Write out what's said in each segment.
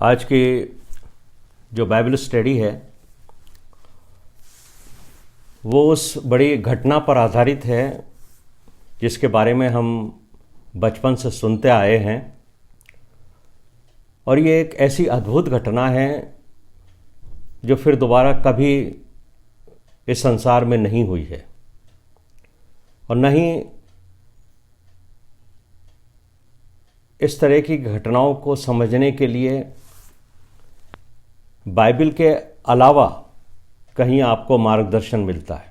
आज की जो बाइबल स्टडी है वो उस बड़ी घटना पर आधारित है जिसके बारे में हम बचपन से सुनते आए हैं। और ये एक ऐसी अद्भुत घटना है जो फिर दोबारा कभी इस संसार में नहीं हुई है और न ही इस तरह की घटनाओं को समझने के लिए बाइबल के अलावा कहीं आपको मार्गदर्शन मिलता है।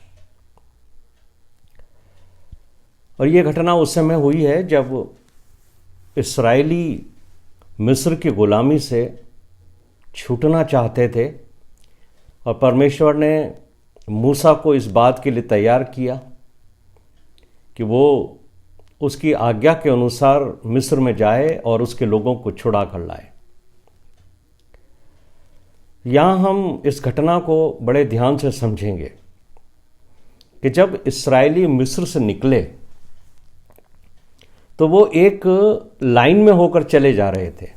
और ये घटना उस समय हुई है जब इस्राएली मिस्र की गुलामी से छूटना चाहते थे और परमेश्वर ने मूसा को इस बात के लिए तैयार किया कि वो उसकी आज्ञा के अनुसार मिस्र में जाए और उसके लोगों को छुड़ा कर लाए। यहाँ हम इस घटना को बड़े ध्यान से समझेंगे कि जब इस्राएली मिस्र से निकले तो वो एक लाइन में होकर चले जा रहे थे,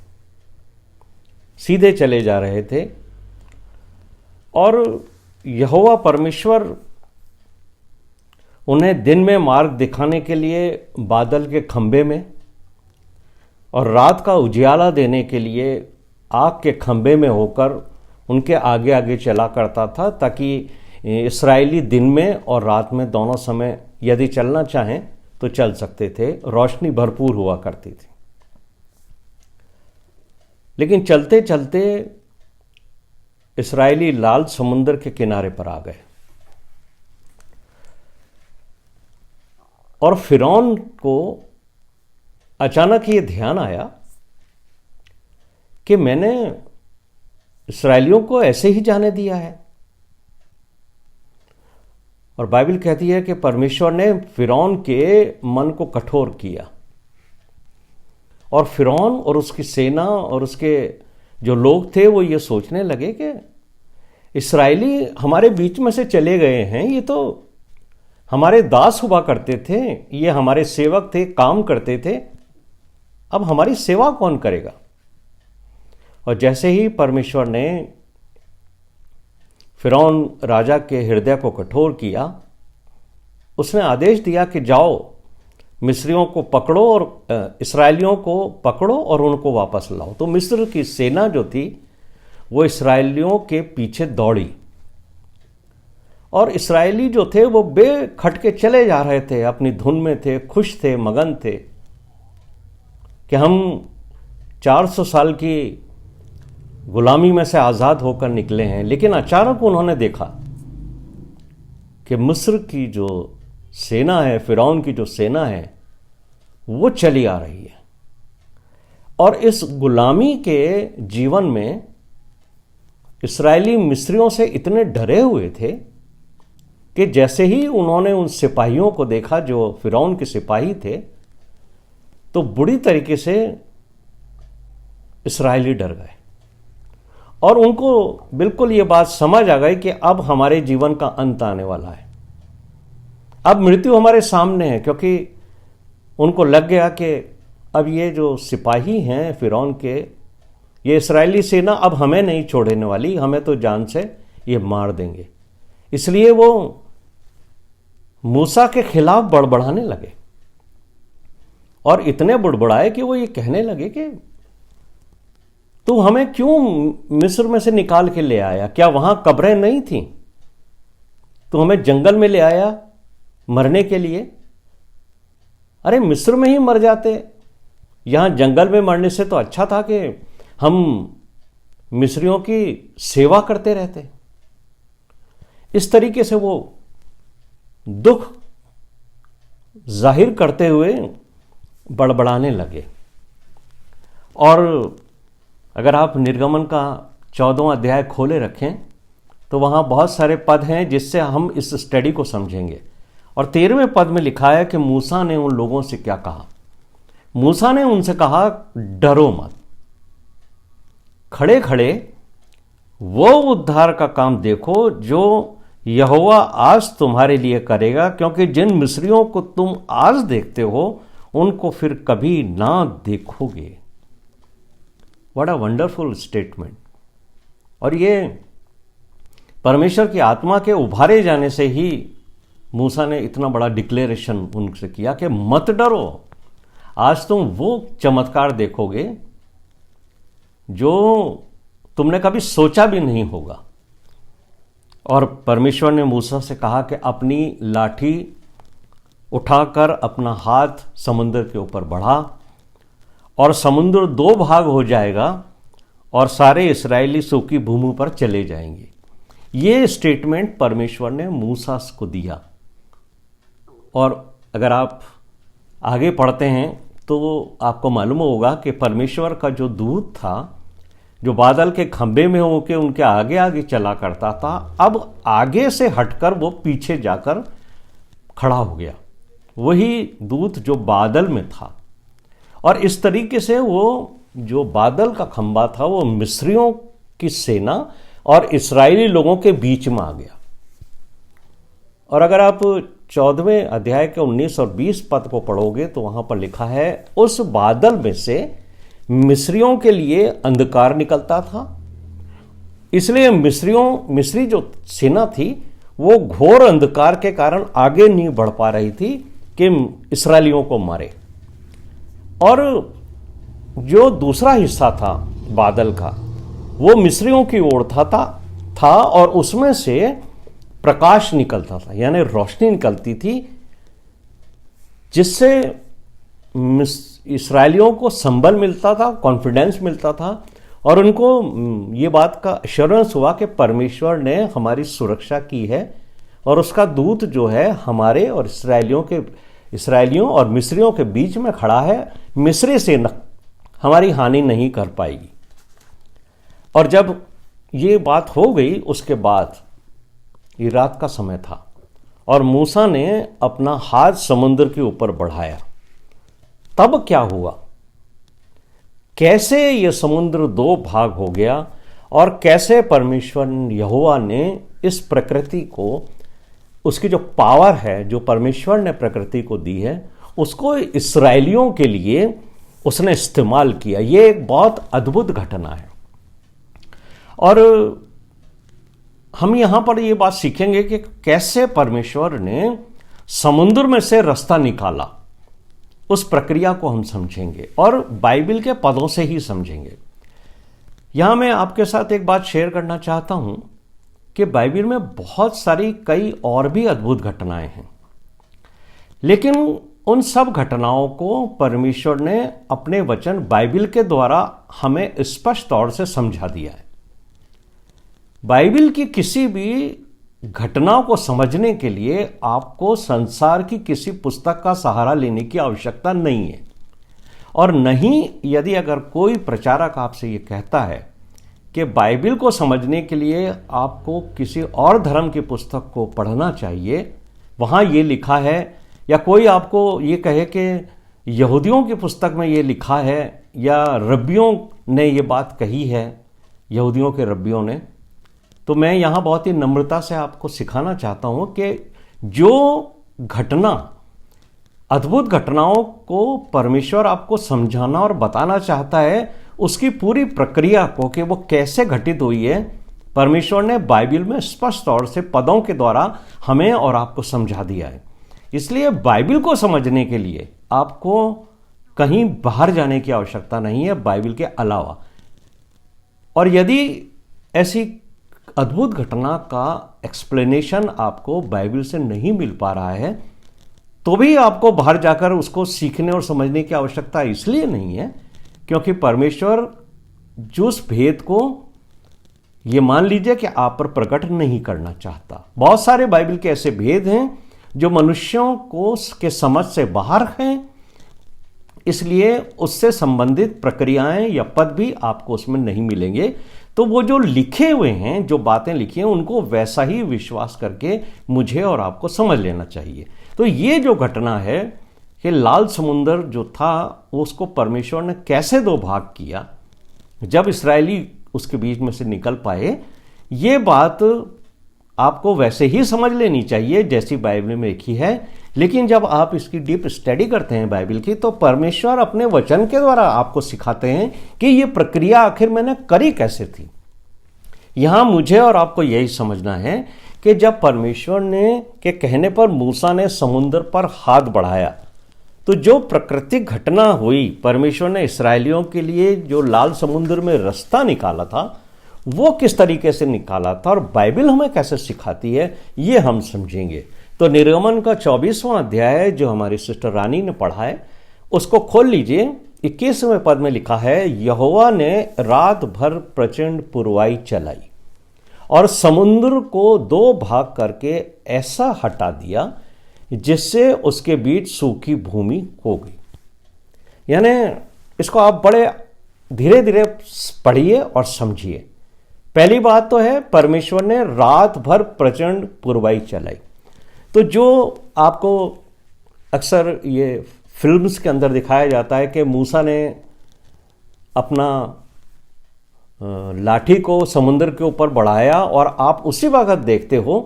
सीधे चले जा रहे थे। और यहोवा परमेश्वर उन्हें दिन में मार्ग दिखाने के लिए बादल के खंभे में और रात का उजियाला देने के लिए आग के खंभे में होकर उनके आगे आगे चला करता था, ताकि इस्राएली दिन में और रात में दोनों समय यदि चलना चाहें तो चल सकते थे। रोशनी भरपूर हुआ करती थी। लेकिन चलते चलते इस्राएली लाल समुद्र के किनारे पर आ गए और फिरौन को अचानक ये ध्यान आया कि मैंने इस्राएलियों को ऐसे ही जाने दिया है। और बाइबल कहती है कि परमेश्वर ने फिरौन के मन को कठोर किया और फिरौन और उसकी सेना और उसके जो लोग थे वो ये सोचने लगे कि इस्राएली हमारे बीच में से चले गए हैं, ये तो हमारे दास हुआ करते थे, ये हमारे सेवक थे, काम करते थे, अब हमारी सेवा कौन करेगा। और जैसे ही परमेश्वर ने फिरौन राजा के हृदय को कठोर किया, उसने आदेश दिया कि जाओ मिस्रियों को पकड़ो और इस्राएलियों को पकड़ो और उनको वापस लाओ। तो मिस्र की सेना जो थी वो इस्राएलियों के पीछे दौड़ी और इस्राएली जो थे वो बेखटके चले जा रहे थे, अपनी धुन में थे, खुश थे, मगन थे कि हम 400 साल की गुलामी में से आज़ाद होकर निकले हैं। लेकिन अचानक उन्होंने देखा कि मिस्र की जो सेना है, फिरौन की जो सेना है, वो चली आ रही है। और इस गुलामी के जीवन में इस्राएली मिस्रियों से इतने डरे हुए थे कि जैसे ही उन्होंने उन सिपाहियों को देखा जो फिरौन के सिपाही थे, तो बुरी तरीके से इस्राएली डर गए और उनको बिल्कुल ये बात समझ आ गई कि अब हमारे जीवन का अंत आने वाला है, अब मृत्यु हमारे सामने है। क्योंकि उनको लग गया कि अब ये जो सिपाही हैं फिरौन के, ये इस्राएली सेना अब हमें नहीं छोड़ने वाली, हमें तो जान से ये मार देंगे। इसलिए वो मूसा के खिलाफ बड़बड़ाने लगे और इतने बुड़बड़ाए कि वो ये कहने लगे कि तू हमें क्यों मिस्र में से निकाल के ले आया? क्या वहां कब्रें नहीं थीं? तू हमें जंगल में ले आया मरने के लिए? अरे मिस्र में ही मर जाते, यहां जंगल में मरने से तो अच्छा था कि हम मिस्रियों की सेवा करते रहते। इस तरीके से वो दुख जाहिर करते हुए बड़बड़ाने लगे। और अगर आप निर्गमन का 14वां अध्याय खोले रखें तो वहाँ बहुत सारे पद हैं जिससे हम इस स्टडी को समझेंगे। और 13वें पद में लिखा है कि मूसा ने उन लोगों से क्या कहा। मूसा ने उनसे कहा, डरो मत, खड़े खड़े वो उद्धार का काम देखो जो यहोवा आज तुम्हारे लिए करेगा, क्योंकि जिन मिस्रियों को तुम आज देखते हो उनको फिर कभी ना देखोगे। What a wonderful statement. और ये परमेश्वर की आत्मा के उभारे जाने से ही मूसा ने इतना बड़ा डिक्लेरेशन उनसे किया कि मत डरो, आज तुम वो चमत्कार देखोगे जो तुमने कभी सोचा भी नहीं होगा। और परमेश्वर ने मूसा से कहा कि अपनी लाठी उठाकर अपना हाथ समुद्र के ऊपर बढ़ा और समुद्र 2 भाग हो जाएगा और सारे इस्राएली सूखी भूमि पर चले जाएंगे। ये स्टेटमेंट परमेश्वर ने मूसा को दिया। और अगर आप आगे पढ़ते हैं तो आपको मालूम होगा कि परमेश्वर का जो दूत था, जो बादल के खंभे में होकर उनके आगे आगे चला करता था, अब आगे से हटकर वो पीछे जाकर खड़ा हो गया। वही दूत जो बादल में था। और इस तरीके से वो जो बादल का खंभा था वो मिस्रियों की सेना और इस्राएली लोगों के बीच में आ गया। और अगर आप 14वें अध्याय के 19 और 20 पद को पढ़ोगे तो वहां पर लिखा है, उस बादल में से मिस्रियों के लिए अंधकार निकलता था, इसलिए मिस्री जो सेना थी वो घोर अंधकार के कारण आगे नहीं बढ़ पा रही थी कि इस्राएलियों को मारे। और जो दूसरा हिस्सा था बादल का वो मिस्रियों की ओर था और उसमें से प्रकाश निकलता था, यानी रोशनी निकलती थी, जिससे इस्राएलियों को संबल मिलता था, कॉन्फिडेंस मिलता था और उनको ये बात का एश्योरेंस हुआ कि परमेश्वर ने हमारी सुरक्षा की है और उसका दूत जो है हमारे और इस्राएलियों और मिस्रियों के बीच में खड़ा है, मिस्री सेना हमारी हानि नहीं कर पाएगी। और जब ये बात हो गई उसके बाद ये रात का समय था और मूसा ने अपना हाथ समुद्र के ऊपर बढ़ाया। तब क्या हुआ, कैसे ये समुद्र 2 भाग हो गया और कैसे परमेश्वर यहोवा ने इस प्रकृति को, उसकी जो पावर है जो परमेश्वर ने प्रकृति को दी है, उसको इस्राएलियों के लिए उसने इस्तेमाल किया। ये एक बहुत अद्भुत घटना है। और हम यहां पर ये बात सीखेंगे कि कैसे परमेश्वर ने समुद्र में से रास्ता निकाला। उस प्रक्रिया को हम समझेंगे और बाइबल के पदों से ही समझेंगे। यहां मैं आपके साथ एक बात शेयर करना चाहता हूं कि बाइबल में बहुत सारी कई और भी अद्भुत घटनाएं हैं, लेकिन उन सब घटनाओं को परमेश्वर ने अपने वचन बाइबल के द्वारा हमें स्पष्ट तौर से समझा दिया है। बाइबल की किसी भी घटनाओं को समझने के लिए आपको संसार की किसी पुस्तक का सहारा लेने की आवश्यकता नहीं है। और नहीं, यदि अगर कोई प्रचारक आपसे ये कहता है कि बाइबल को समझने के लिए आपको किसी और धर्म की पुस्तक को पढ़ना चाहिए, वहाँ ये लिखा है, या कोई आपको ये कहे कि यहूदियों की पुस्तक में ये लिखा है या रब्बियों ने ये बात कही है, यहूदियों के रब्बियों ने, तो मैं यहाँ बहुत ही नम्रता से आपको सिखाना चाहता हूँ कि जो घटना, अद्भुत घटनाओं को परमेश्वर आपको समझाना और बताना चाहता है, उसकी पूरी प्रक्रिया को कि वो कैसे घटित हुई है, परमेश्वर ने बाइबल में स्पष्ट तौर से पदों के द्वारा हमें और आपको समझा दिया है। इसलिए बाइबल को समझने के लिए आपको कहीं बाहर जाने की आवश्यकता नहीं है बाइबल के अलावा। और यदि ऐसी अद्भुत घटना का एक्सप्लेनेशन आपको बाइबल से नहीं मिल पा रहा है, तो भी आपको बाहर जाकर उसको सीखने और समझने की आवश्यकता इसलिए नहीं है क्योंकि परमेश्वर जो उस भेद को, ये मान लीजिए कि आप पर प्रकट नहीं करना चाहता। बहुत सारे बाइबल के ऐसे भेद हैं जो मनुष्यों को के समझ से बाहर हैं, इसलिए उससे संबंधित प्रक्रियाएं या पद भी आपको उसमें नहीं मिलेंगे। तो वो जो लिखे हुए हैं, जो बातें लिखी हैं, उनको वैसा ही विश्वास करके मुझे और आपको समझ लेना चाहिए। तो ये जो घटना है कि लाल समुंदर जो था उसको परमेश्वर ने कैसे 2 भाग किया, जब इस्राएली उसके बीच में से निकल पाए, ये बात आपको वैसे ही समझ लेनी चाहिए जैसी बाइबल में लिखी है लेकिन जब आप इसकी डीप स्टडी करते हैं बाइबल की, तो परमेश्वर अपने वचन के द्वारा आपको सिखाते हैं कि ये प्रक्रिया आखिर मैंने करी कैसे थी। यहां मुझे और आपको यही समझना है कि जब परमेश्वर ने के कहने पर मूसा ने समुद्र पर हाथ बढ़ाया, तो जो प्राकृतिक घटना हुई, परमेश्वर ने इस्राएलियों के लिए जो लाल समुद्र में रास्ता निकाला था, वो किस तरीके से निकाला था और बाइबल हमें कैसे सिखाती है, ये हम समझेंगे। तो निर्गमन का 24वां अध्याय जो हमारी सिस्टर रानी ने पढ़ा है, उसको खोल लीजिए। 21वें पद में लिखा है, यहोवा ने रात भर प्रचंड पुरवाई चलाई और समुद्र को 2 भाग करके ऐसा हटा दिया जिससे उसके बीच सूखी भूमि हो गई। यानी इसको आप बड़े धीरे धीरे पढ़िए और समझिए। पहली बात तो है, परमेश्वर ने रात भर प्रचंड पुरवाई चलाई। तो जो आपको अक्सर ये फिल्म्स के अंदर दिखाया जाता है कि मूसा ने अपना लाठी को समुद्र के ऊपर बढ़ाया और आप उसी वक्त देखते हो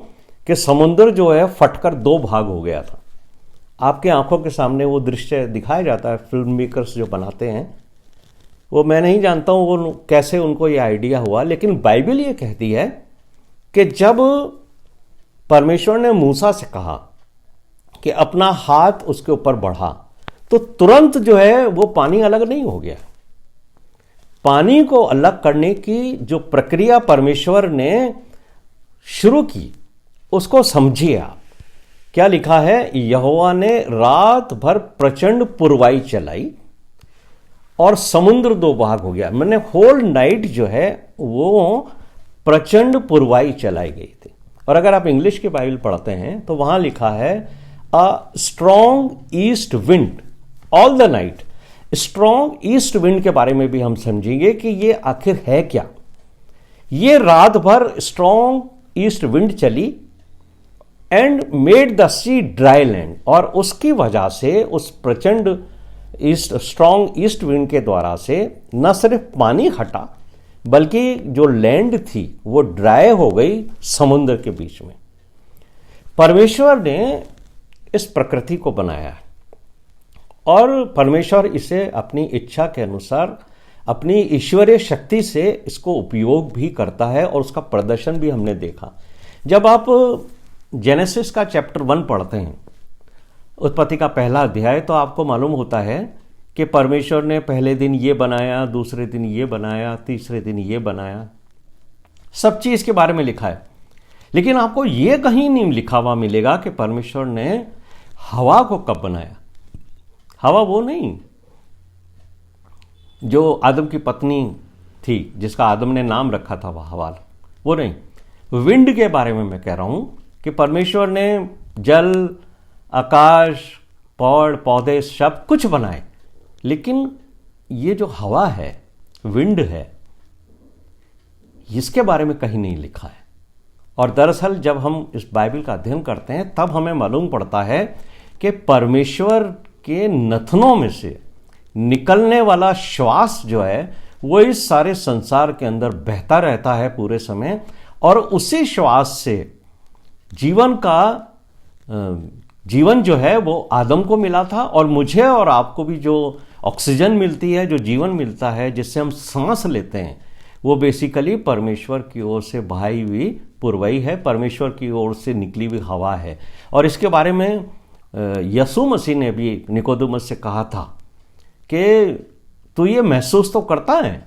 कि समुद्र जो है फटकर 2 भाग हो गया था। आपके आंखों के सामने वो दृश्य दिखाया जाता है। फिल्म मेकर्स जो बनाते हैं, वो मैं नहीं जानता हूँ वो कैसे उनको ये आइडिया हुआ, लेकिन बाइबल ये कहती है कि जब परमेश्वर ने मूसा से कहा कि अपना हाथ उसके ऊपर बढ़ा, तो तुरंत जो है वो पानी अलग नहीं हो गया। पानी को अलग करने की जो प्रक्रिया परमेश्वर ने शुरू की, उसको समझिए आप। क्या लिखा है, यहोवा ने रात भर प्रचंड पुरवाई चलाई और समुद्र 2 भाग हो गया। मैंने होल नाइट जो है वो प्रचंड पुरवाई चलाई गई थी। और अगर आप इंग्लिश की बाइबल पढ़ते हैं तो वहां लिखा है, a strong east wind all the night. Strong east wind के बारे में भी हम समझेंगे कि ये आखिर है क्या। ये रात भर स्ट्रॉन्ग ईस्ट विंड चली and made the sea dry land, और उसकी वजह से उस प्रचंड स्ट्रॉन्ग ईस्ट विंड के द्वारा से न सिर्फ पानी हटा, बल्कि जो लैंड थी वो ड्राई हो गई समुद्र के बीच में। परमेश्वर ने इस प्रकृति को बनाया है और परमेश्वर इसे अपनी इच्छा के अनुसार, अपनी ईश्वरीय शक्ति से इसको उपयोग भी करता है और उसका प्रदर्शन भी हमने देखा। जब आप जेनेसिस का चैप्टर 1 पढ़ते हैं, उत्पत्ति का पहला अध्याय, तो आपको मालूम होता है कि परमेश्वर ने पहले दिन ये बनाया, दूसरे दिन ये बनाया, तीसरे दिन ये बनाया, सब चीज के बारे में लिखा है। लेकिन आपको ये कहीं नहीं लिखा हुआ मिलेगा कि परमेश्वर ने हवा को कब बनाया। हवा वो नहीं जो आदम की पत्नी थी, जिसका आदम ने नाम रखा था वह हवा, वो नहीं। विंड के बारे में मैं कह रहा हूं कि परमेश्वर ने जल, आकाश, पेड़ पौधे सब कुछ बनाए, लेकिन ये जो हवा है, विंड है, इसके बारे में कहीं नहीं लिखा है। और दरअसल जब हम इस बाइबल का अध्ययन करते हैं तब हमें मालूम पड़ता है कि परमेश्वर के नथनों में से निकलने वाला श्वास जो है वो इस सारे संसार के अंदर बहता रहता है पूरे समय, और उसी श्वास से जीवन जो है वो आदम को मिला था, और मुझे और आपको भी जो ऑक्सीजन मिलती है, जो जीवन मिलता है, जिससे हम सांस लेते हैं, वो बेसिकली परमेश्वर की ओर से बहाई हुई पुरवाई है, परमेश्वर की ओर से निकली हुई हवा है। और इसके बारे में यीशु मसीह ने भी निकोदेमुस से कहा था कि तू ये महसूस तो करता है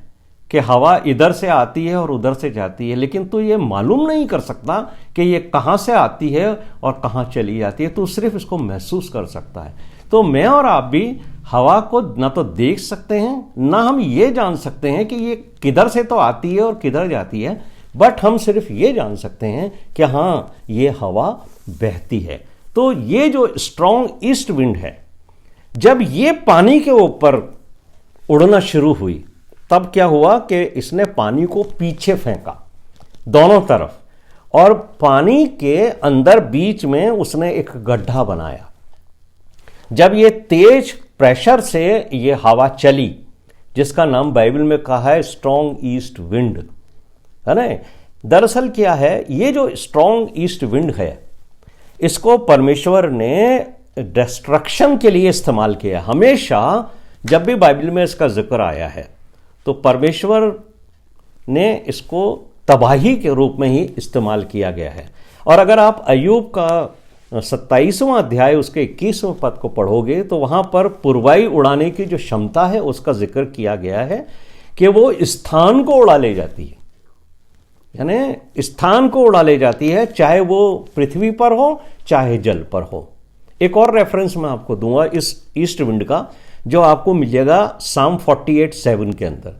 कि हवा इधर से आती है और उधर से जाती है, लेकिन तू ये मालूम नहीं कर सकता कि ये कहाँ से आती है और कहाँ चली जाती है, तू सिर्फ इसको महसूस कर सकता है। तो मैं और आप भी हवा को ना तो देख सकते हैं, ना हम ये जान सकते हैं कि ये किधर से तो आती है और किधर जाती है, बट हम सिर्फ ये जान सकते हैं कि हाँ, ये हवा बहती है। तो ये जो स्ट्रॉन्ग ईस्ट विंड है, जब ये पानी के ऊपर उड़ना शुरू हुई, तब क्या हुआ कि इसने पानी को पीछे फेंका दोनों तरफ, और पानी के अंदर बीच में उसने एक गड्ढा बनाया। जब ये तेज प्रेशर से ये हवा चली, जिसका नाम बाइबल में कहा है स्ट्रॉन्ग ईस्ट विंड, है ना। दरअसल क्या है, ये जो स्ट्रॉन्ग ईस्ट विंड है, इसको परमेश्वर ने डिस्ट्रक्शन के लिए इस्तेमाल किया। हमेशा जब भी बाइबल में इसका जिक्र आया है तो परमेश्वर ने इसको तबाही के रूप में ही इस्तेमाल किया गया है। और अगर आप अय्यूब का 27वां अध्याय उसके 21वें पद को पढ़ोगे तो वहां पर पुरवाई उड़ाने की जो क्षमता है उसका जिक्र किया गया है कि वो स्थान को उड़ा ले जाती है, यानी स्थान को उड़ा ले जाती है, चाहे वो पृथ्वी पर हो चाहे जल पर हो। एक और रेफरेंस मैं आपको दूंगा इस ईस्ट विंड का, जो आपको मिलेगा साम 48:7 के अंदर।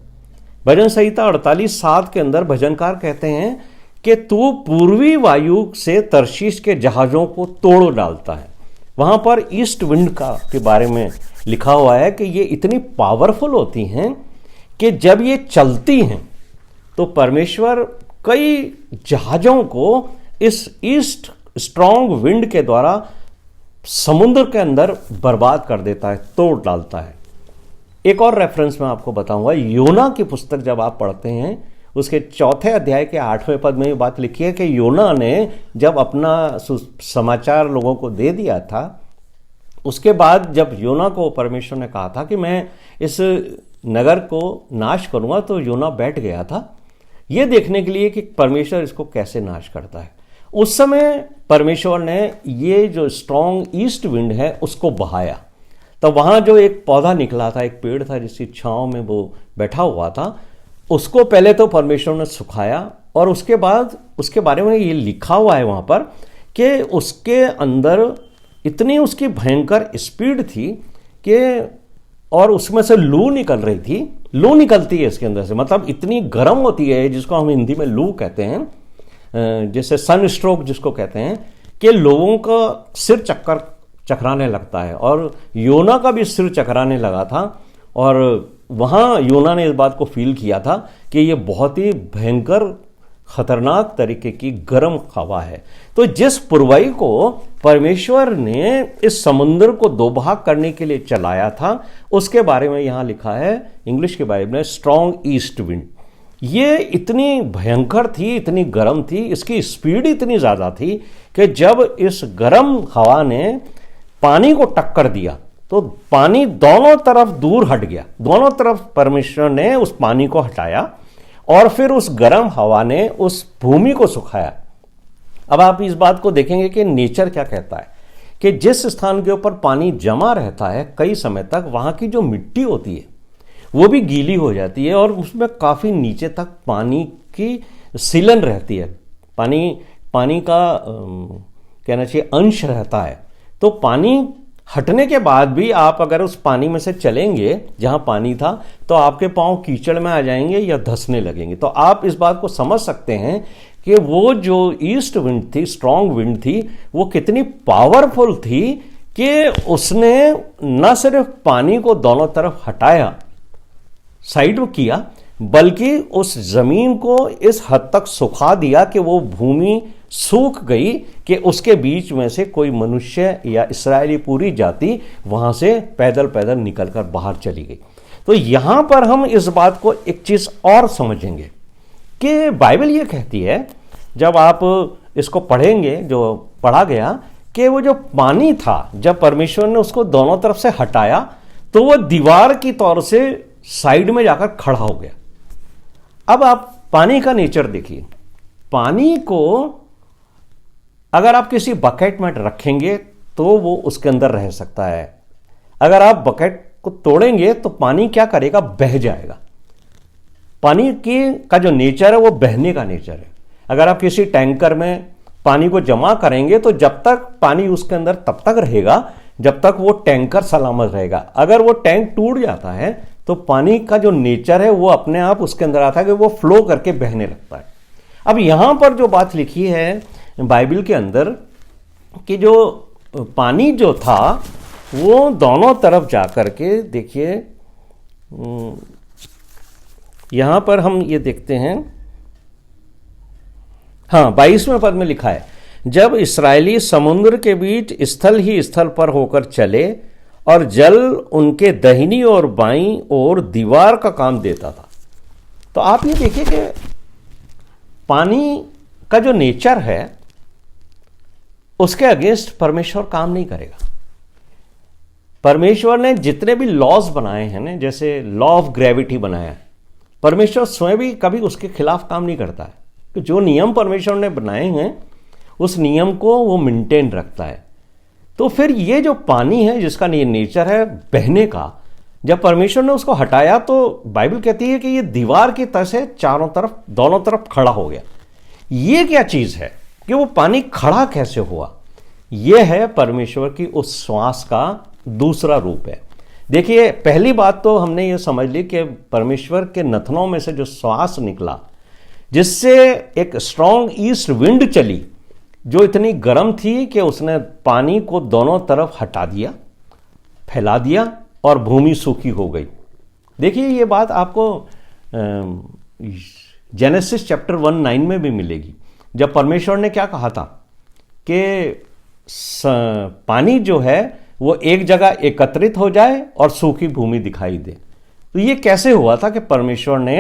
भजन संहिता 48:7 के अंदर भजनकार कहते हैं कि तू पूर्वी वायु से तरशीश के जहाजों को तोड़ डालता है। वहां पर ईस्ट विंड का के बारे में लिखा हुआ है कि ये इतनी पावरफुल होती हैं कि जब ये चलती हैं तो परमेश्वर कई जहाजों को इस ईस्ट स्ट्रॉन्ग विंड के द्वारा समुद्र के अंदर बर्बाद कर देता है, तोड़ डालता है। एक और रेफरेंस मैं आपको बताऊंगा, योना की पुस्तक जब आप पढ़ते हैं उसके 4 अध्याय के 8वें पद में ये बात लिखी है कि योना ने जब अपना समाचार लोगों को दे दिया था, उसके बाद जब योना को परमेश्वर ने कहा था कि मैं इस नगर को नाश करूंगा, तो योना बैठ गया था ये देखने के लिए कि परमेश्वर इसको कैसे नाश करता है। उस समय परमेश्वर ने ये जो स्ट्रॉन्ग ईस्ट विंड है उसको बहाया, तो वहां जो एक पौधा निकला था, एक पेड़ था जिसकी छांव में वो बैठा हुआ था, उसको पहले तो परमेश्वर ने सुखाया और उसके बाद उसके बारे में ये लिखा हुआ है वहां पर कि उसके अंदर इतनी उसकी भयंकर स्पीड थी कि और उसमें से लू निकल रही थी। लू निकलती है इसके अंदर से, मतलब इतनी गर्म होती है, जिसको हम हिंदी में लू कहते हैं, जैसे सन स्ट्रोक जिसको कहते हैं, कि लोगों का सिर चकराने लगता है। और योना का भी सिर चकराने लगा था और वहां योना ने इस बात को फील किया था कि ये बहुत ही भयंकर खतरनाक तरीके की गर्म हवा है। तो जिस पुरवाई को परमेश्वर ने इस समुद्र को 2 भाग करने के लिए चलाया था, उसके बारे में यहां लिखा है इंग्लिश के बाइबल में स्ट्रॉन्ग ईस्ट विंड। ये इतनी भयंकर थी, इतनी गर्म थी, इसकी स्पीड इतनी ज्यादा थी कि जब इस गर्म हवा ने पानी को टक्कर दिया तो पानी दोनों तरफ दूर हट गया। दोनों तरफ परमेश्वर ने उस पानी को हटाया और फिर उस गर्म हवा ने उस भूमि को सुखाया। अब आप इस बात को देखेंगे कि नेचर क्या कहता है कि जिस स्थान के ऊपर पानी जमा रहता है कई समय तक, वहां की जो मिट्टी होती है वो भी गीली हो जाती है और उसमें काफी नीचे तक पानी की सीलन रहती है, पानी का कहना चाहिए अंश रहता है। तो पानी हटने के बाद भी आप अगर उस पानी में से चलेंगे जहां पानी था तो आपके पांव कीचड़ में आ जाएंगे या धंसने लगेंगे। तो आप इस बात को समझ सकते हैं कि वो जो ईस्ट विंड थी, स्ट्रॉन्ग विंड थी, वो कितनी पावरफुल थी कि उसने न सिर्फ पानी को दोनों तरफ हटाया, साइड में किया, बल्कि उस जमीन को इस हद तक सुखा दिया कि वो भूमि सूख गई कि उसके बीच में से कोई मनुष्य या इस्राएली पूरी जाति वहां से पैदल पैदल निकलकर बाहर चली गई। तो यहां पर हम इस बात को एक चीज और समझेंगे कि बाइबल ये कहती है, जब आप इसको पढ़ेंगे जो पढ़ा गया, कि वो जो पानी था जब परमेश्वर ने उसको दोनों तरफ से हटाया तो वो दीवार की तौर से साइड में जाकर खड़ा हो गया। अब आप पानी का नेचर देखिए, पानी को अगर आप किसी बकेट में रखेंगे तो वो उसके अंदर रह सकता है, अगर आप बकेट को तोड़ेंगे तो पानी क्या करेगा, बह जाएगा। पानी का जो नेचर है वो बहने का नेचर है। अगर आप किसी टैंकर में पानी को जमा करेंगे तो जब तक पानी उसके अंदर तब तक रहेगा जब तक वो टैंकर सलामत रहेगा। अगर वो टैंक टूट जाता है तो पानी का जो नेचर है वो अपने आप उसके अंदर आता है कि वो फ्लो करके बहने लगता है। अब यहां पर जो बात लिखी है बाइबल के अंदर कि जो पानी जो था वो दोनों तरफ जाकर के, देखिए यहां पर हम ये देखते हैं, हाँ 22वें पद में लिखा है, जब इस्राएली समुद्र के बीच स्थल ही स्थल पर होकर चले और जल उनके दाहिनी और बाईं ओर दीवार का काम देता था। तो आप ये देखिए कि पानी का जो नेचर है उसके अगेंस्ट परमेश्वर काम नहीं करेगा। परमेश्वर ने जितने भी लॉज बनाए हैं ना, जैसे लॉ ऑफ ग्रेविटी बनाया है, परमेश्वर स्वयं भी कभी उसके खिलाफ काम नहीं करता है। तो जो नियम परमेश्वर ने बनाए हैं उस नियम को वो मेंटेन रखता है। तो फिर ये जो पानी है जिसका नेचर है बहने का, जब परमेश्वर ने उसको हटाया तो बाइबल कहती है कि ये दीवार की तरह से चारों तरफ, दोनों तरफ खड़ा हो गया। ये क्या चीज है कि वो पानी खड़ा कैसे हुआ? ये है परमेश्वर की उस श्वास का दूसरा रूप है। देखिए, पहली बात तो हमने ये समझ ली कि परमेश्वर के नथनों में से जो श्वास निकला, जिससे एक स्ट्रॉन्ग ईस्ट विंड चली जो इतनी गर्म थी कि उसने पानी को दोनों तरफ हटा दिया, फैला दिया और भूमि सूखी हो गई। देखिए, ये बात आपको जेनेसिस चैप्टर 1:9 में भी मिलेगी, जब परमेश्वर ने क्या कहा था कि पानी जो है वो एक जगह एकत्रित हो जाए और सूखी भूमि दिखाई दे। तो ये कैसे हुआ था कि परमेश्वर ने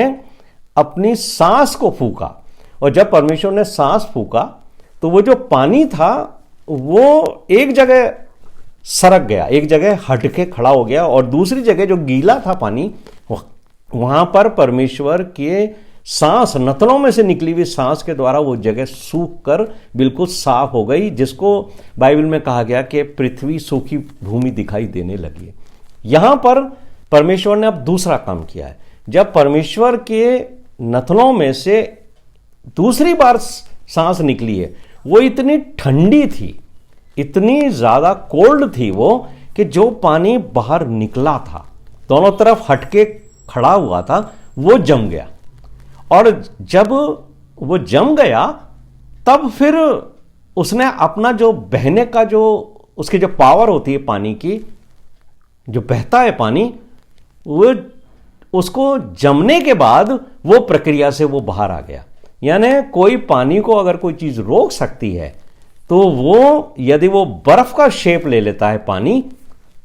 अपनी सांस को फूका, और जब परमेश्वर ने सांस फूका तो वो जो पानी था वो एक जगह सरक गया, एक जगह हट के खड़ा हो गया, और दूसरी जगह जो गीला था पानी, वहां पर परमेश्वर के सांस, नथनों में से निकली हुई सांस के द्वारा वो जगह सूख कर बिल्कुल साफ हो गई, जिसको बाइबल में कहा गया कि पृथ्वी सूखी भूमि दिखाई देने लगी। यहां पर परमेश्वर ने अब दूसरा काम किया है। जब परमेश्वर के नथनों में से दूसरी बार सांस निकली है, वो इतनी ठंडी थी, इतनी ज्यादा कोल्ड थी वो, कि जो पानी बाहर निकला था, दोनों तरफ हटके खड़ा हुआ था, वो जम गया। और जब वो जम गया तब फिर उसने अपना जो बहने का, जो उसकी जो पावर होती है पानी की, जो बहता है पानी, वो उसको जमने के बाद वो प्रक्रिया से वो बाहर आ गया। यानी कोई पानी को अगर कोई चीज रोक सकती है तो वो, यदि वो बर्फ का शेप ले लेता है पानी,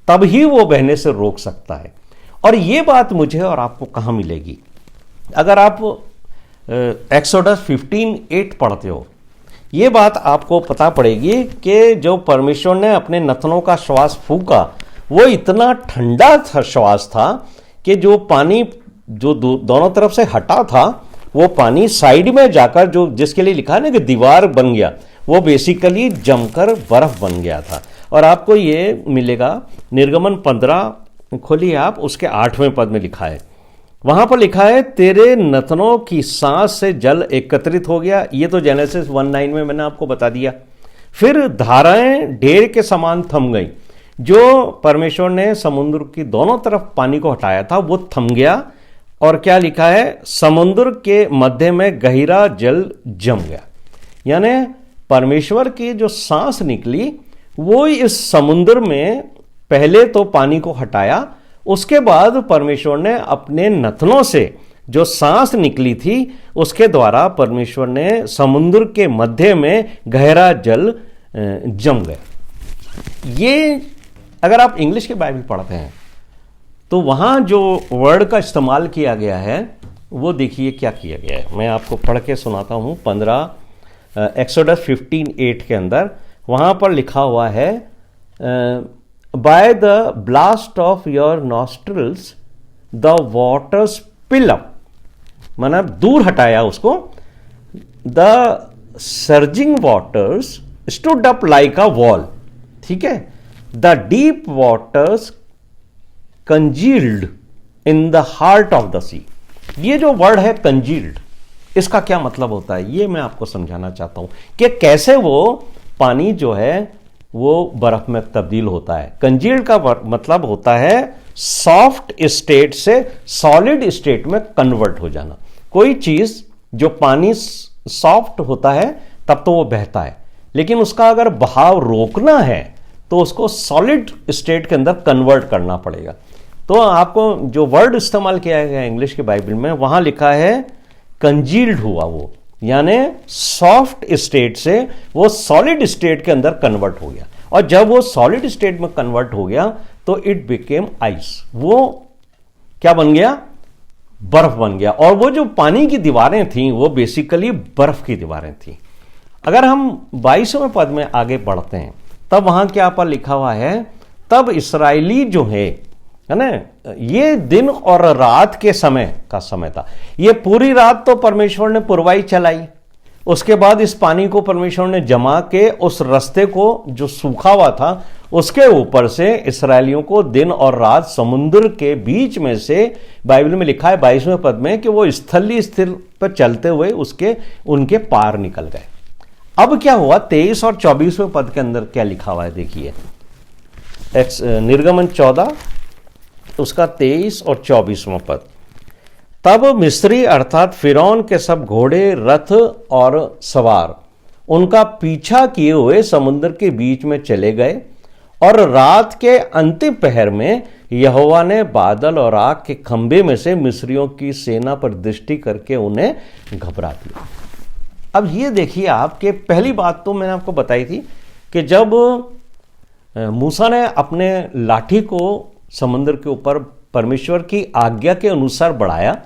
तब ही वो बहने से रोक सकता है। और ये बात मुझे और आपको कहां मिलेगी? अगर आप एक्सोडस 15:8 पढ़ते हो, ये बात आपको पता पड़ेगी कि जो परमेश्वर ने अपने नथनों का श्वास फूका, वो इतना ठंडा था, श्वास था, कि जो पानी जो दोनों तरफ से हटा था, वो पानी साइड में जाकर, जो जिसके लिए लिखा है ना कि दीवार बन गया, वो बेसिकली जमकर बर्फ बन गया था। और आपको ये मिलेगा निर्गमन 15 खोलिए आप, उसके 8वें पद में लिखा है, वहां पर लिखा है, तेरे नथनों की सांस से जल एकत्रित हो गया। ये तो जेनेसिस 1:9 में मैंने आपको बता दिया। फिर धाराएं ढेर के समान थम गई। जो परमेश्वर ने समुद्र की दोनों तरफ पानी को हटाया था वो थम गया। और क्या लिखा है, समुद्र के मध्य में गहरा जल जम गया। यानी परमेश्वर की जो सांस निकली वो इस समुद्र में पहले तो पानी को हटाया, उसके बाद परमेश्वर ने अपने नथनों से जो सांस निकली थी उसके द्वारा परमेश्वर ने समुद्र के मध्य में गहरा जल जम गया। ये अगर आप इंग्लिश के बाइबल पढ़ते हैं तो वहां जो वर्ड का इस्तेमाल किया गया है वो देखिए क्या किया गया है। मैं आपको पढ़ के सुनाता हूं। 15 एक्सोडस 15:8 के अंदर वहां पर लिखा हुआ है, by the blast of your nostrils the waters pile up, मतलब दूर हटाया उसको, the surging waters stood up like a wall. ठीक है, the deep waters congealed in the heart of the sea. ये जो वर्ड है कंजील्ड, इसका क्या मतलब होता है ये मैं आपको समझाना चाहता हूं कि कैसे वो पानी जो है वो बर्फ में तब्दील होता है। कंजील्ड का मतलब होता है सॉफ्ट स्टेट से सॉलिड स्टेट में कन्वर्ट हो जाना। कोई चीज जो पानी सॉफ्ट होता है तब तो वो बहता है, लेकिन उसका अगर बहाव रोकना है तो उसको सॉलिड स्टेट के अंदर कन्वर्ट करना पड़ेगा। तो आपको जो वर्ड इस्तेमाल किया गया इंग्लिश के बाइबल में, वहां लिखा है कंजील्ड हुआ वो, यानी सॉफ्ट स्टेट से वो सॉलिड स्टेट के अंदर कन्वर्ट हो गया। और जब वो सॉलिड स्टेट में कन्वर्ट हो गया तो इट बिकेम आइस। वो क्या बन गया? बर्फ बन गया। और वो जो पानी की दीवारें थी वो बेसिकली बर्फ की दीवारें थी। अगर हम 22वें पद में आगे बढ़ते हैं तब वहां क्या पर लिखा हुआ है, तब इसराइली जो है ना, ये दिन और रात के समय का समय था। ये पूरी रात तो परमेश्वर ने पुरवाई चलाई, उसके बाद इस पानी को परमेश्वर ने जमा के उस रास्ते को जो सूखा हुआ था उसके ऊपर से इसराइलियों को दिन और रात समुद्र के बीच में से, बाइबल में लिखा है 22वें पद में कि वो स्थलीय स्थिर पर चलते हुए उनके पार निकल गए। अब क्या हुआ, 23 और 24वें पद के अंदर क्या लिखा हुआ है देखिए। निर्गमन 14 उसका 23 और 24वां पद। तब मिस्री अर्थात फिरौन के सब घोड़े, रथ और सवार उनका पीछा किए हुए समुद्र के बीच में चले गए, और रात के अंतिम पहर में यहोवा ने बादल और आग के खंभे में से मिस्रियों की सेना पर दृष्टि करके उन्हें घबरा दिया। अब ये देखिए आपके, पहली बात तो मैंने आपको बताई थी कि जब मूसा ने अपने लाठी को समुद्र के ऊपर परमेश्वर की आज्ञा के अनुसार बढ़ाया,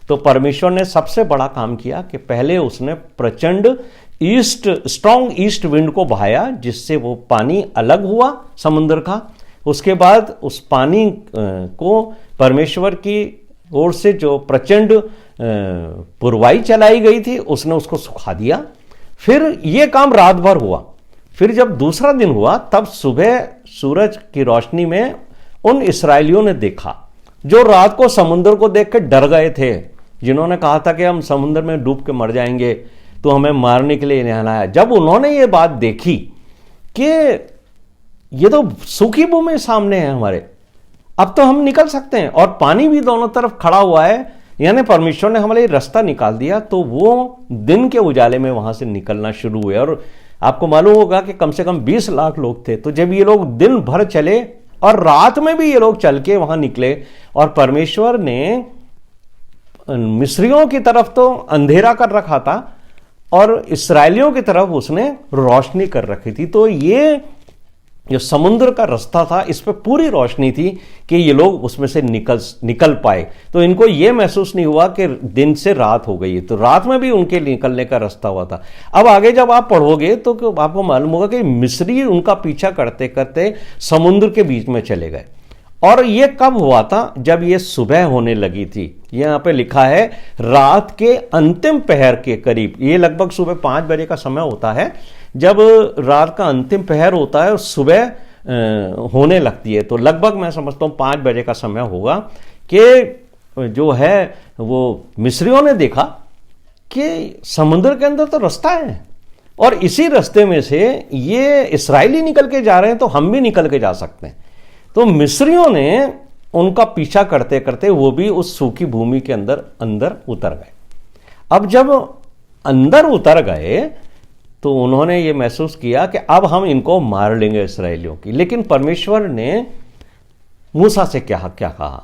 तो परमेश्वर ने सबसे बड़ा काम किया कि पहले उसने प्रचंड स्ट्रॉन्ग ईस्ट विंड को बहाया, जिससे वो पानी अलग हुआ समुद्र का। उसके बाद उस पानी को परमेश्वर की ओर से जो प्रचंड पुरवाई चलाई गई थी उसने उसको सुखा दिया। फिर ये काम रात भर हुआ। फिर जब दूसरा दिन हुआ तब सुबह सूरज की रोशनी में उन इस्राएलियों ने देखा जो रात को समुद्र को देख के डर गए थे, जिन्होंने कहा था कि हम समुद्र में डूब के मर जाएंगे, तो हमें मारने के लिए नहीं आया। जब उन्होंने ये बात देखी कि ये तो सूखी भूमि सामने है हमारे, अब तो हम निकल सकते हैं और पानी भी दोनों तरफ खड़ा हुआ है, यानी परमेश्वर ने हमारे रास्ता निकाल दिया, तो वो दिन के उजाले में वहां से निकलना शुरू हुए। और आपको मालूम होगा कि कम से कम 20 लाख लोग थे। तो जब ये लोग दिन भर चले और रात में भी ये लोग चल के वहां निकले, और परमेश्वर ने मिस्रियों की तरफ तो अंधेरा कर रखा था और इसराइलियों की तरफ उसने रोशनी कर रखी थी। तो ये जो समुद्र का रास्ता था इस पे पूरी रोशनी थी कि ये लोग उसमें से निकल पाए। तो इनको ये महसूस नहीं हुआ कि दिन से रात हो गई है, तो रात में भी उनके निकलने का रास्ता हुआ था। अब आगे जब आप पढ़ोगे तो आपको मालूम होगा कि मिस्री उनका पीछा करते करते समुद्र के बीच में चले गए। और ये कब हुआ था, जब ये सुबह होने लगी थी। यहां पे लिखा है रात के अंतिम पहर के करीब, ये लगभग सुबह 5 बजे का समय होता है। जब रात का अंतिम पहर होता है और सुबह होने लगती है, तो लगभग मैं समझता हूं 5 बजे का समय होगा कि जो है वो मिस्रियों ने देखा कि समुद्र के अंदर तो रास्ता है और इसी रास्ते में से ये इसराइली निकल के जा रहे हैं, तो हम भी निकल के जा सकते हैं। तो मिस्रियों ने उनका पीछा करते करते वो भी उस सूखी भूमि के अंदर उतर गए। अब जब अंदर उतर गए तो उन्होंने ये महसूस किया कि अब हम इनको मार लेंगे इसराइलियों की। लेकिन परमेश्वर ने मूसा से क्या कहा,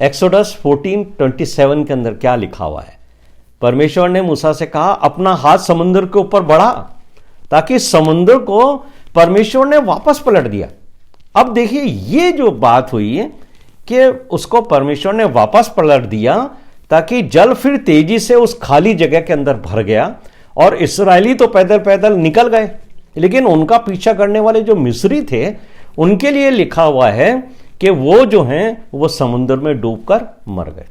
एक्सोडस 14:27 के अंदर क्या लिखा हुआ है। परमेश्वर ने मूसा से कहा, अपना हाथ समुद्र के ऊपर बढ़ा, ताकि समुद्र को परमेश्वर ने वापस पलट दिया। अब देखिए ये जो बात हुई है कि उसको परमेश्वर ने वापस पलट दिया, ताकि जल फिर तेजी से उस खाली जगह के अंदर भर गया और इसराइली तो पैदल पैदल निकल गए, लेकिन उनका पीछा करने वाले जो मिस्री थे उनके लिए लिखा हुआ है कि वो जो हैं वो समुद्र में डूबकर मर गए,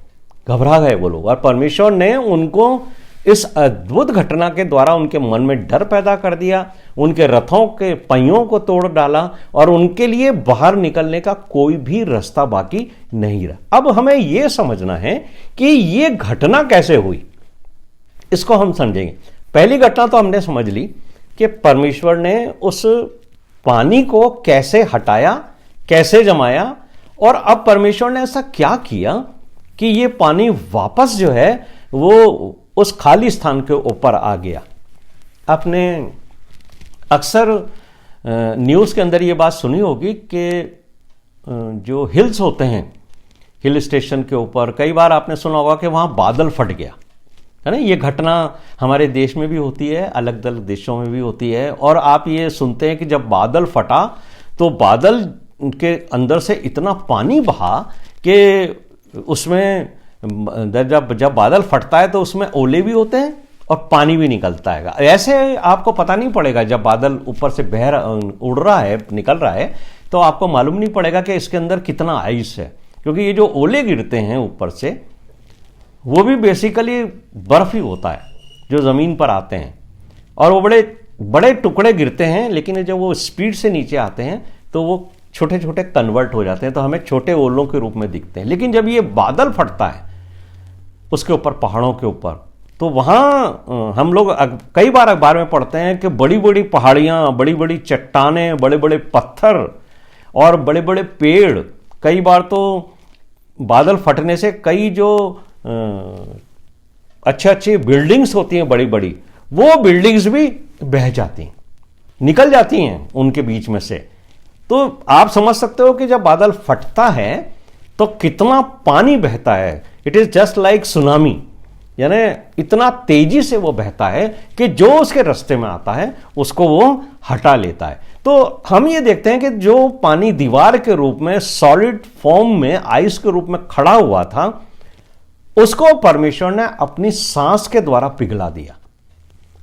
घबरा गए वो लोग। और परमेश्वर ने उनको इस अद्भुत घटना के द्वारा उनके मन में डर पैदा कर दिया, उनके रथों के पहियों को तोड़ डाला और उनके लिए बाहर निकलने का कोई भी रास्ता बाकी नहीं रहा। अब हमें यह समझना है कि यह घटना कैसे हुई, इसको हम समझेंगे। पहली घटना तो हमने समझ ली कि परमेश्वर ने उस पानी को कैसे हटाया, कैसे जमाया, और अब परमेश्वर ने ऐसा क्या किया कि यह पानी वापस जो है वो उस खाली स्थान के ऊपर आ गया। आपने अक्सर न्यूज़ के अंदर ये बात सुनी होगी कि जो हिल्स होते हैं, हिल स्टेशन के ऊपर कई बार आपने सुना होगा कि वहाँ बादल फट गया, है ना। ये घटना हमारे देश में भी होती है, अलग अलग देशों में भी होती है। और आप ये सुनते हैं कि जब बादल फटा तो बादल के अंदर से इतना पानी बहा कि उसमें जब बादल फटता है तो उसमें ओले भी होते हैं और पानी भी निकलता है। ऐसे आपको पता नहीं पड़ेगा, जब बादल ऊपर से उड़ रहा है, निकल रहा है, तो आपको मालूम नहीं पड़ेगा कि इसके अंदर कितना आइस है, क्योंकि ये जो ओले गिरते हैं ऊपर से वो भी बेसिकली बर्फ ही होता है जो ज़मीन पर आते हैं, और वो बड़े बड़े टुकड़े गिरते हैं, लेकिन जब वो स्पीड से नीचे आते हैं तो वो छोटे छोटे कन्वर्ट हो जाते हैं, तो हमें छोटे ओलों के रूप में दिखते हैं। लेकिन जब ये बादल फटता है उसके ऊपर, पहाड़ों के ऊपर, तो वहाँ हम लोग कई बार अखबार में पढ़ते हैं कि बड़ी बड़ी पहाड़ियाँ, बड़ी बड़ी चट्टानें, बड़े बड़े पत्थर और बड़े बड़े पेड़, कई बार तो बादल फटने से कई जो अच्छी अच्छी बिल्डिंग्स होती हैं बड़ी बड़ी, वो बिल्डिंग्स भी बह जाती हैं, निकल जाती हैं उनके बीच में से। तो आप समझ सकते हो कि जब बादल फटता है तो कितना पानी बहता है। It is just like tsunami, यानी इतना तेजी से वो बहता है कि जो उसके रास्ते में आता है उसको वो हटा लेता है। तो हम ये देखते हैं कि जो पानी दीवार के रूप में, सॉलिड फॉर्म में, आइस के रूप में खड़ा हुआ था, उसको परमेश्वर ने अपनी सांस के द्वारा पिघला दिया।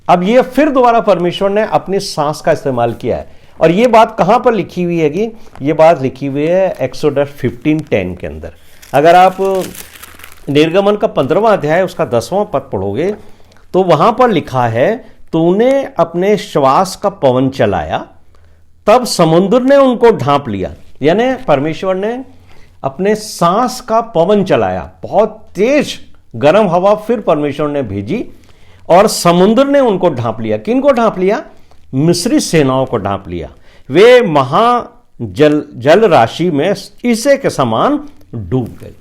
अब ये फिर दोबारा परमेश्वर ने अपनी सांस का इस्तेमाल किया है, और ये बात कहां पर लिखी हुई है कि ये बात लिखी हुई है एक्सोडस 15:10 के अंदर। अगर आप निर्गमन का 15वां अध्याय उसका 10वां पद पढ़ोगे तो वहां पर लिखा है, तूने अपने श्वास का पवन चलाया, तब समुद्र ने उनको ढांप लिया। यानी परमेश्वर ने अपने सांस का पवन चलाया, बहुत तेज गर्म हवा फिर परमेश्वर ने भेजी और समुद्र ने उनको ढांप लिया। किनको ढांप लिया? मिस्री सेनाओं को ढांप लिया। वे जल राशि में ईसे के समान डूब गए।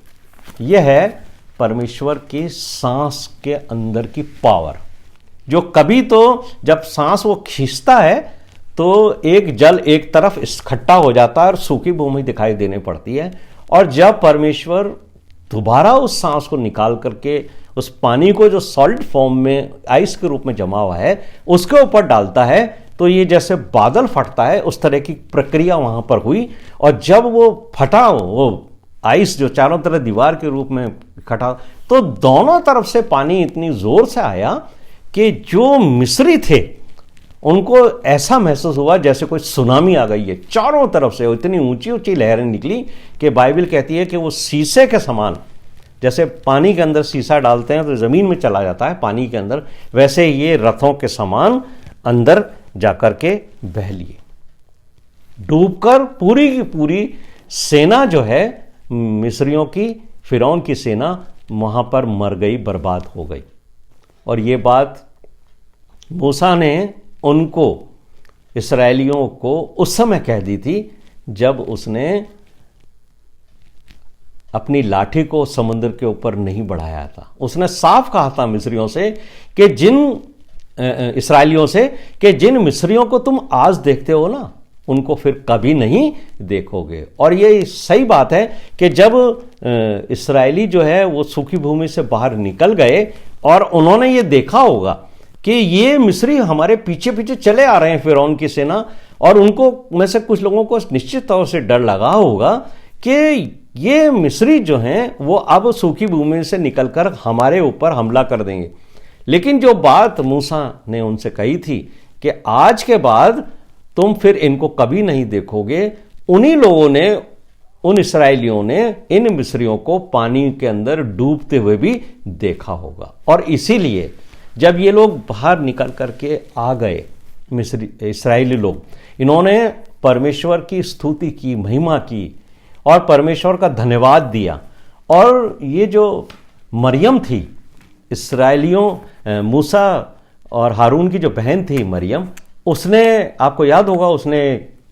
यह है परमेश्वर की सांस के अंदर की पावर, जो कभी तो जब सांस वो खींचता है तो एक जल एक तरफ इकट्ठा हो जाता है और सूखी भूमि दिखाई देने पड़ती है, और जब परमेश्वर दोबारा उस सांस को निकाल करके उस पानी को जो सॉलिड फॉर्म में आइस के रूप में जमा हुआ है उसके ऊपर डालता है, तो ये जैसे बादल फटता है उस तरह की प्रक्रिया वहां पर हुई। और जब वो फटा, वो आइस जो चारों तरफ दीवार के रूप में इकट्ठा, तो दोनों तरफ से पानी इतनी जोर से आया कि जो मिस्री थे उनको ऐसा महसूस हुआ जैसे कोई सुनामी आ गई है। चारों तरफ से इतनी ऊंची ऊंची लहरें निकली कि बाइबल कहती है कि वो शीशे के समान, जैसे पानी के अंदर शीशा डालते हैं तो जमीन में चला जाता है पानी के अंदर, वैसे ये रथों के समान अंदर जाकर के बह लिए, डूबकर पूरी की पूरी सेना जो है मिस्रियों की, फिरौन की सेना वहां पर मर गई, बर्बाद हो गई। और ये बात मूसा ने उनको, इस्राएलियों को उस समय कह दी थी जब उसने अपनी लाठी को समुद्र के ऊपर नहीं बढ़ाया था। उसने साफ कहा था मिस्रियों से कि इसराइलियों से कि जिन मिस्रियों को तुम आज देखते हो ना, उनको फिर कभी नहीं देखोगे। और ये सही बात है कि जब इस्राएली जो है वो सूखी भूमि से बाहर निकल गए और उन्होंने ये देखा होगा कि ये मिस्री हमारे पीछे पीछे चले आ रहे हैं, फिरौन की सेना, और उनको में से कुछ लोगों को निश्चित तौर से डर लगा होगा कि ये मिस्री जो हैं वो अब सूखी भूमि से निकलकर हमारे ऊपर हमला कर देंगे। लेकिन जो बात मूसा ने उनसे कही थी कि आज के बाद तुम फिर इनको कभी नहीं देखोगे, उन्हीं लोगों ने, उन इसराइलियों ने इन मिस्रियों को पानी के अंदर डूबते हुए भी देखा होगा। और इसीलिए जब ये लोग बाहर निकल करके आ गए, मिस्री इसराइली लोग, इन्होंने परमेश्वर की स्तुति की, महिमा की और परमेश्वर का धन्यवाद दिया। और ये जो मरियम थी, इसराइलियों, मूसा और हारून की जो बहन थी मरियम, उसने, आपको याद होगा, उसने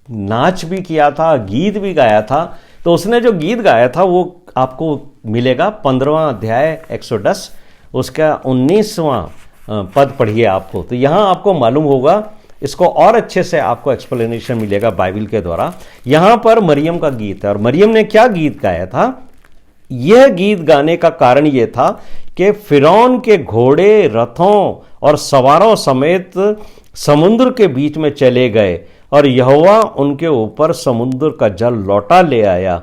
नाच भी किया था, गीत भी गाया था। तो उसने जो गीत गाया था वो आपको मिलेगा 15वां अध्याय एक्सोडस, उसका 19वां पद पढ़िए आपको, तो यहां आपको मालूम होगा, इसको और अच्छे से आपको एक्सप्लेनेशन मिलेगा बाइबल के द्वारा। यहां पर मरियम का गीत है, और मरियम ने क्या गीत गाया था? यह गीत गाने का कारण यह था कि फिरौन के घोड़े, रथों और सवारों समेत समुद्र के बीच में चले गए और यहोवा उनके ऊपर समुद्र का जल लौटा ले आया,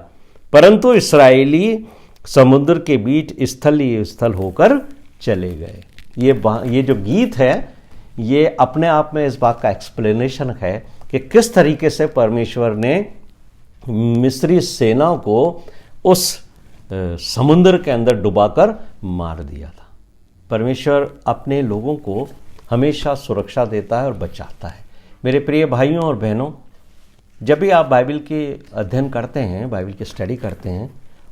परंतु इसराइली समुद्र के बीच स्थल ही स्थल होकर चले गए। ये जो गीत है ये अपने आप में इस बात का एक्सप्लेनेशन है कि किस तरीके से परमेश्वर ने मिस्री सेना को उस समुद्र के अंदर डुबाकर मार दिया था। परमेश्वर अपने लोगों को हमेशा सुरक्षा देता है और बचाता है। मेरे प्रिय भाइयों और बहनों, जब भी आप बाइबल के अध्ययन करते हैं, बाइबल की स्टडी करते हैं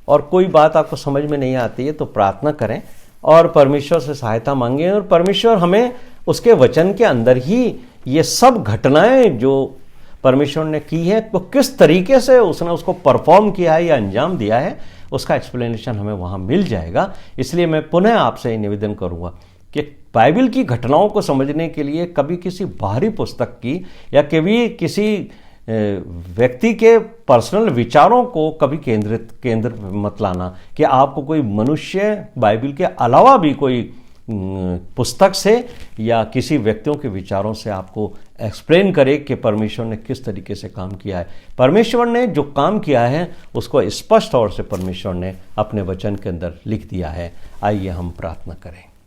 और कोई बात आपको समझ में नहीं आती है, तो प्रार्थना करें और परमेश्वर से सहायता मांगें। और परमेश्वर हमें उसके वचन के अंदर ही ये सब घटनाएं जो परमेश्वर ने की है, तो किस तरीके से उसने उसको परफॉर्म किया है या अंजाम दिया है, उसका एक्सप्लेनेशन हमें वहाँ मिल जाएगा। इसलिए मैं पुनः आपसे निवेदन करूँगा कि बाइबल की घटनाओं को समझने के लिए कभी किसी बाहरी पुस्तक की या कभी किसी व्यक्ति के पर्सनल विचारों को कभी केंद्र मत लाना कि आपको कोई मनुष्य बाइबल के अलावा भी कोई पुस्तक से या किसी व्यक्तियों के विचारों से आपको एक्सप्लेन करे कि परमेश्वर ने किस तरीके से काम किया है। परमेश्वर ने जो काम किया है उसको स्पष्ट तौर से परमेश्वर ने अपने वचन के अंदर लिख दिया है। आइए हम प्रार्थना करें।